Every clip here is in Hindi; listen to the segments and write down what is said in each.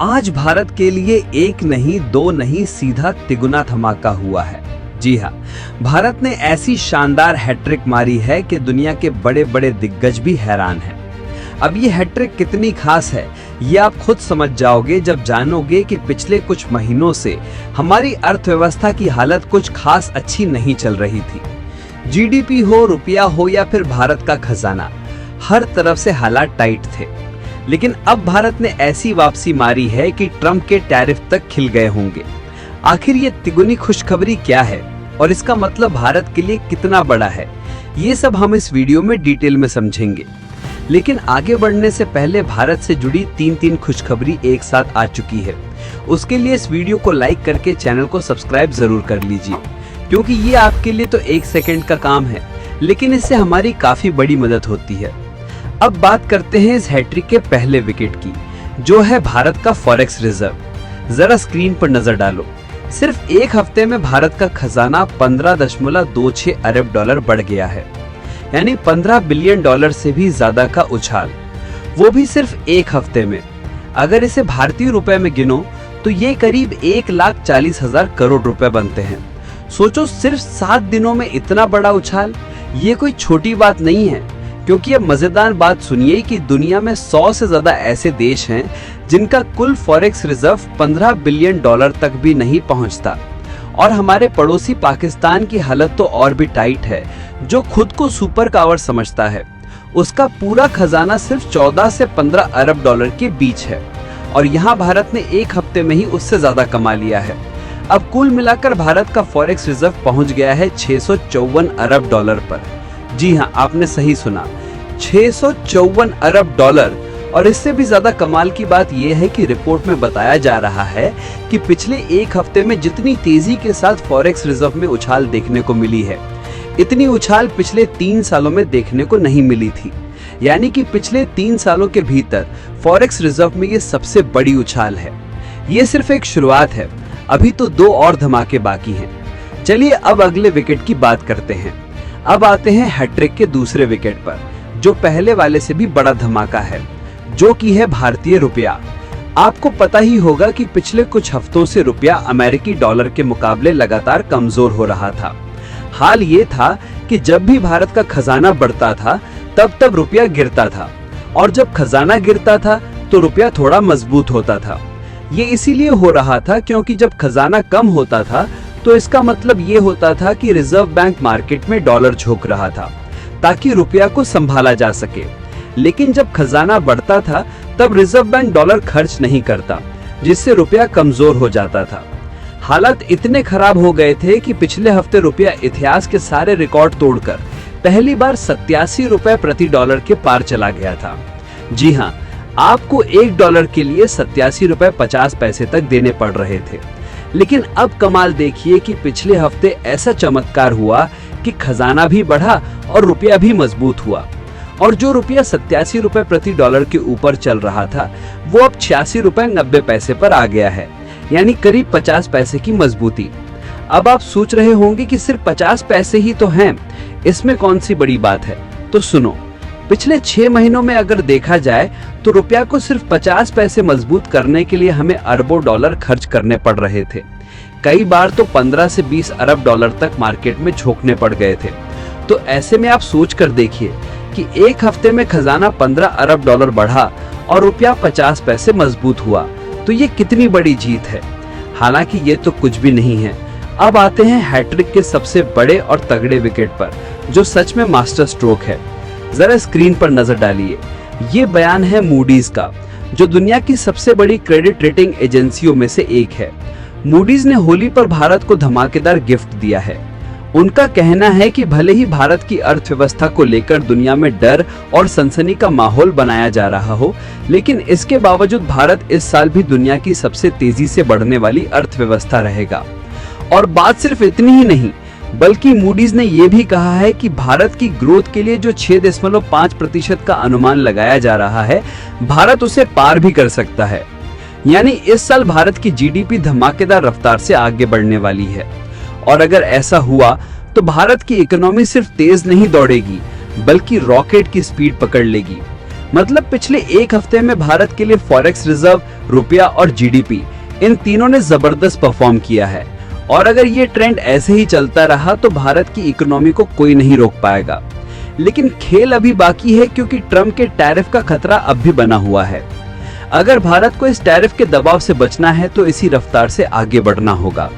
आज भारत के लिए एक नहीं, दो नहीं, सीधा तिगुना धमाका हुआ है। जी हाँ, भारत ने ऐसी शानदार हैट्रिक मारी है कि दुनिया के बड़े बड़े दिग्गज भी हैरान हैं। अब ये हैट्रिक कितनी खास है ये आप खुद समझ जाओगे जब जानोगे कि पिछले कुछ महीनों से हमारी अर्थव्यवस्था की हालत कुछ खास अच्छी नहीं चल रही थी। जीडीपी हो, रुपया हो या फिर भारत का खजाना, हर तरफ से हालात टाइट थे। लेकिन अब भारत ने ऐसी वापसी मारी है कि ट्रंप के टैरिफ तक खिल गए होंगे। आखिर ये तिगुनी खुशखबरी क्या है और इसका मतलब भारत के लिए कितना बड़ा है, ये सब हम इस वीडियो में डिटेल में समझेंगे। लेकिन आगे बढ़ने से पहले भारत से जुड़ी तीन खुशखबरी एक साथ आ चुकी है। उसके लिए इस वीडियो को लाइक करके चैनल को सब्सक्राइब जरूर कर लीजिए, क्योंकि ये आपके लिए तो 1 सेकंड का काम है, लेकिन इससे हमारी काफी बड़ी मदद होती है। अब बात करते हैं इस हैट्रिक के पहले विकेट की, जो है भारत का फॉरेक्स रिजर्व। जरा स्क्रीन पर नजर डालो। सिर्फ एक हफ्ते में भारत का खजाना 15.26 अरब डॉलर बढ़ गया है, यानी 15 बिलियन डॉलर से भी ज्यादा का उछाल, वो भी सिर्फ एक हफ्ते में। अगर इसे भारतीय रुपए में गिनो तो ये करीब 1,40,000 करोड़ रुपए बनते हैं। सोचो, सिर्फ 7 दिनों में इतना बड़ा उछाल, ये कोई छोटी बात नहीं है। क्योंकि अब मजेदार बात सुनिए कि दुनिया में 100 से ज्यादा ऐसे देश हैं जिनका कुल फॉरेक्स रिजर्व 15 बिलियन डॉलर तक भी नहीं पहुंचता। और हमारे पड़ोसी पाकिस्तान की हालत तो और भी टाइट है, जो खुद को सुपर पावर समझता है। उसका पूरा खजाना सिर्फ 14 से 15 अरब डॉलर के बीच है, और यहाँ भारत ने एक हफ्ते में ही उससे ज्यादा कमा लिया है। अब कुल मिलाकर भारत का फॉरेक्स रिजर्व पहुंच गया है 654 अरब डॉलर पर। जी हाँ, आपने सही सुना, 654 अरब डॉलर। और इससे भी ज्यादा कमाल की बात यह है कि रिपोर्ट में बताया जा रहा है कि पिछले एक हफ्ते में जितनी तेजी के साथ फॉरेक्स रिजर्व में उछाल देखने को मिली है, इतनी उछाल पिछले 3 सालों में देखने को नहीं मिली थी। यानी कि पिछले 3 सालों के भीतर फॉरेक्स रिजर्व में ये सबसे बड़ी उछाल है। ये सिर्फ एक शुरुआत है, अभी तो 2 और धमाके बाकी हैं। चलिए अब अगले विकेट की बात करते हैं। अब आते हैं हैट्रिक के दूसरे विकेट पर, जो पहले वाले से भी बड़ा धमाका है, जो कि है भारतीय रुपया। आपको पता ही होगा कि पिछले कुछ हफ्तों से रुपया अमेरिकी डॉलर के मुकाबले लगातार कमजोर हो रहा था। हाल ये था कि जब भी भारत का खजाना बढ़ता था तब रुपया गिरता था, और जब खजाना गिरता था तो रुपया थोड़ा मजबूत होता था। ये इसीलिए हो रहा था क्योंकि जब खजाना कम होता था तो इसका मतलब ये होता था कि रिजर्व बैंक मार्केट में डॉलर झोंक रहा था ताकि रुपया को संभाला जा सके। लेकिन जब खजाना बढ़ता था तब रिजर्व बैंक डॉलर खर्च नहीं करता, जिससे रुपया कमजोर हो जाता था। हालात इतने खराब हो गए थे कि पिछले हफ्ते रुपया इतिहास के सारे रिकॉर्ड तोड़कर पहली बार 87 रुपए प्रति डॉलर के पार चला गया था। जी हाँ, आपको 1 डॉलर के लिए 87 रुपए 50 पैसे तक देने पड़ रहे थे। लेकिन अब कमाल देखिए कि पिछले हफ्ते ऐसा चमत्कार हुआ कि खजाना भी बढ़ा और रुपया भी मजबूत हुआ, और जो रुपया 87 रुपए प्रति डॉलर के ऊपर चल रहा था वो अब 86 रुपए 90 पैसे पर आ गया है, यानी करीब 50 पैसे की मजबूती। अब आप सोच रहे होंगे कि सिर्फ 50 पैसे ही तो हैं, इसमें कौन सी बड़ी बात है। तो सुनो, पिछले 6 महीनों में अगर देखा जाए तो रुपया को सिर्फ 50 पैसे मजबूत करने के लिए हमें अरबों डॉलर खर्च करने पड़ रहे थे। कई बार तो 15 से 20 अरब डॉलर तक मार्केट में झोंकने पड़ गए थे। तो ऐसे में आप सोच कर देखिए कि एक हफ्ते में खजाना 15 अरब डॉलर बढ़ा और रुपया 50 पैसे मजबूत हुआ, तो ये कितनी बड़ी जीत है। हालांकि ये तो कुछ भी नहीं है। अब आते हैं हैट्रिक के सबसे बड़े और तगड़े विकेट पर, जो सच में मास्टर स्ट्रोक है। जरा स्क्रीन पर नजर डालिए। ये बयान है मूडीज का, जो दुनिया की सबसे बड़ी क्रेडिट रेटिंग एजेंसियों में से एक है। मूडीज ने होली पर भारत को धमाकेदार गिफ्ट दिया है। उनका कहना है कि भले ही भारत की अर्थव्यवस्था को लेकर दुनिया में डर और सनसनी का माहौल बनाया जा रहा हो, लेकिन इसके बावजूद भारत इस साल भी दुनिया की सबसे तेजी से बढ़ने वाली अर्थव्यवस्था रहेगा। और बात सिर्फ इतनी ही नहीं, बल्कि मूडीज ने यह भी कहा है कि भारत की ग्रोथ के लिए जो 6.5% का अनुमान लगाया जा रहा है, भारत उसे पार भी कर सकता है। यानी इस साल भारत की जीडीपी धमाकेदार रफ्तार से आगे बढ़ने वाली है। और अगर ऐसा हुआ तो भारत की इकोनॉमी सिर्फ तेज नहीं दौड़ेगी, बल्कि रॉकेट की स्पीड पकड़ लेगी। मतलब पिछले एक हफ्ते में भारत के लिए फॉरेक्स रिजर्व, रुपया और जीडीपी, इन तीनों ने जबरदस्त परफॉर्म किया है। और अगर ये ट्रेंड ऐसे ही चलता रहा तो भारत की इकोनॉमी को कोई नहीं रोक पाएगा। लेकिन खेल अभी बाकी है, क्योंकि ट्रम्प के टैरिफ का खतरा अब भी बना हुआ है। अगर भारत को इस टैरिफ के दबाव से बचना है तो इसी रफ्तार से आगे बढ़ना होगा।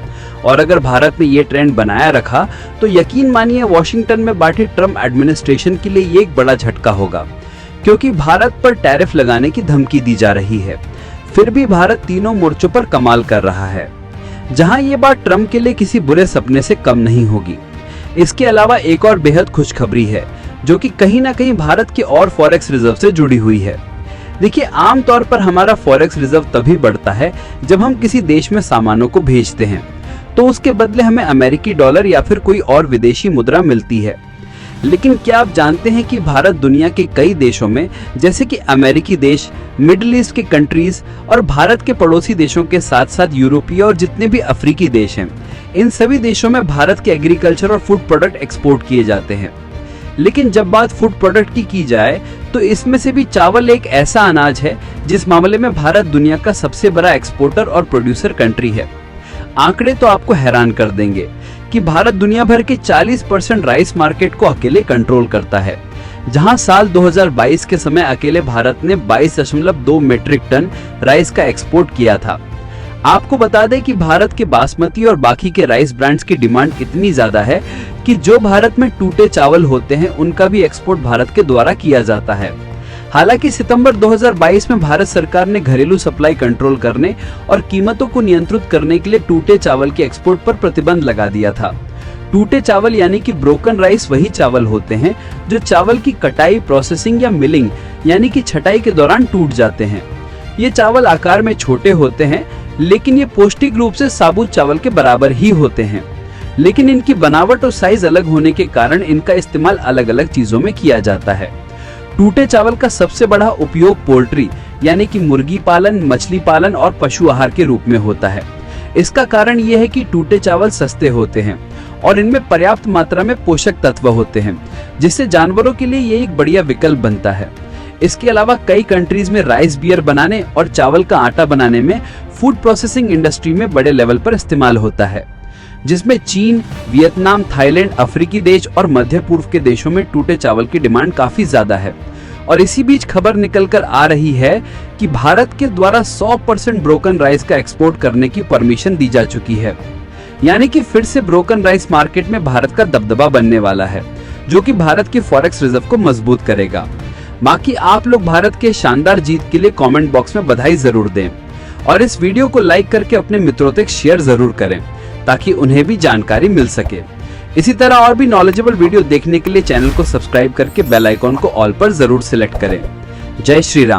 और अगर भारत ने ये ट्रेंड बनाया रखा तो यकीन मानिए वॉशिंगटन में बैठे ट्रम्प एडमिनिस्ट्रेशन के लिए ये एक बड़ा झटका होगा, क्योंकि भारत पर टैरिफ लगाने की धमकी दी जा रही है। फिर भी भारत तीनों मोर्चों पर कमाल कर रहा है, जहां ये बात ट्रम्प के लिए किसी बुरे सपने से कम नहीं होगी। इसके अलावा एक और बेहद खुशखबरी है, जो कि कहीं ना कहीं भारत के और फॉरेक्स रिजर्व से जुड़ी हुई है। देखिए, आमतौर पर हमारा फॉरेक्स रिजर्व तभी बढ़ता है जब हम किसी देश में सामानों को भेजते हैं, तो उसके बदले हमें अमेरिकी डॉलर या फिर कोई और विदेशी मुद्रा मिलती है। लेकिन क्या आप जानते हैं कि भारत दुनिया के कई देशों में, जैसे कि अमेरिकी देश, मिडिल ईस्ट के कंट्रीज और भारत के पड़ोसी देशों के साथ साथ यूरोपीय और जितने भी अफ्रीकी देश हैं, इन सभी देशों में भारत के एग्रीकल्चर और फूड प्रोडक्ट एक्सपोर्ट किए जाते हैं। लेकिन जब बात फूड प्रोडक्ट की जाए तो इसमें से भी चावल एक ऐसा अनाज है जिस मामले में भारत दुनिया का सबसे बड़ा एक्सपोर्टर और प्रोड्यूसर कंट्री है। आंकड़े तो आपको हैरान कर देंगे कि भारत दुनिया भर के 40% राइस मार्केट को अकेले कंट्रोल करता है, जहां साल 2022 के समय अकेले भारत ने 22.2 मीट्रिक टन राइस का एक्सपोर्ट किया था। आपको बता दें कि भारत के बासमती और बाकी के राइस ब्रांड्स की डिमांड इतनी ज्यादा है कि जो भारत में टूटे चावल होते हैं उनका भी एक्सपोर्ट भारत के द्वारा किया जाता है। हालांकि सितंबर 2022 में भारत सरकार ने घरेलू सप्लाई कंट्रोल करने और कीमतों को नियंत्रित करने के लिए टूटे चावल के एक्सपोर्ट पर प्रतिबंध लगा दिया था। टूटे चावल यानी कि ब्रोकन राइस वही चावल होते हैं जो चावल की कटाई, प्रोसेसिंग या मिलिंग यानी कि छटाई के दौरान टूट जाते हैं। ये चावल आकार में छोटे होते हैं, लेकिन ये पौष्टिक रूप से साबुत चावल के बराबर ही होते हैं। लेकिन इनकी बनावट और साइज अलग होने के कारण इनका इस्तेमाल अलग अलग चीजों में किया जाता है। टूटे चावल का सबसे बड़ा उपयोग पोल्ट्री यानी कि मुर्गी पालन, मछली पालन और पशु आहार के रूप में होता है। इसका कारण यह है कि टूटे चावल सस्ते होते हैं और इनमें पर्याप्त मात्रा में पोषक तत्व होते हैं, जिससे जानवरों के लिए ये एक बढ़िया विकल्प बनता है। इसके अलावा कई कंट्रीज में राइस बियर बनाने और चावल का आटा बनाने में फूड प्रोसेसिंग इंडस्ट्री में बड़े लेवल पर इस्तेमाल होता है, जिसमें चीन, वियतनाम, थाईलैंड, अफ्रीकी देश और मध्य पूर्व के देशों में टूटे चावल की डिमांड काफी ज्यादा है। और इसी बीच खबर निकल कर आ रही है कि भारत के द्वारा 100% ब्रोकन राइस का एक्सपोर्ट करने की परमिशन दी जा चुकी है, यानी कि फिर से ब्रोकन राइस मार्केट में भारत का दबदबा बनने वाला है, जो कि भारत के फॉरेक्स रिजर्व को मजबूत करेगा। बाकी आप लोग भारत के शानदार जीत के लिए कमेंट बॉक्स में बधाई जरूर दें और इस वीडियो को लाइक करके अपने मित्रों तक शेयर जरूर करें, ताकि उन्हें भी जानकारी मिल सके। इसी तरह और भी नॉलेजेबल वीडियो देखने के लिए चैनल को सब्सक्राइब करके बेल आइकॉन को ऑल पर जरूर सिलेक्ट करें। जय श्री राम।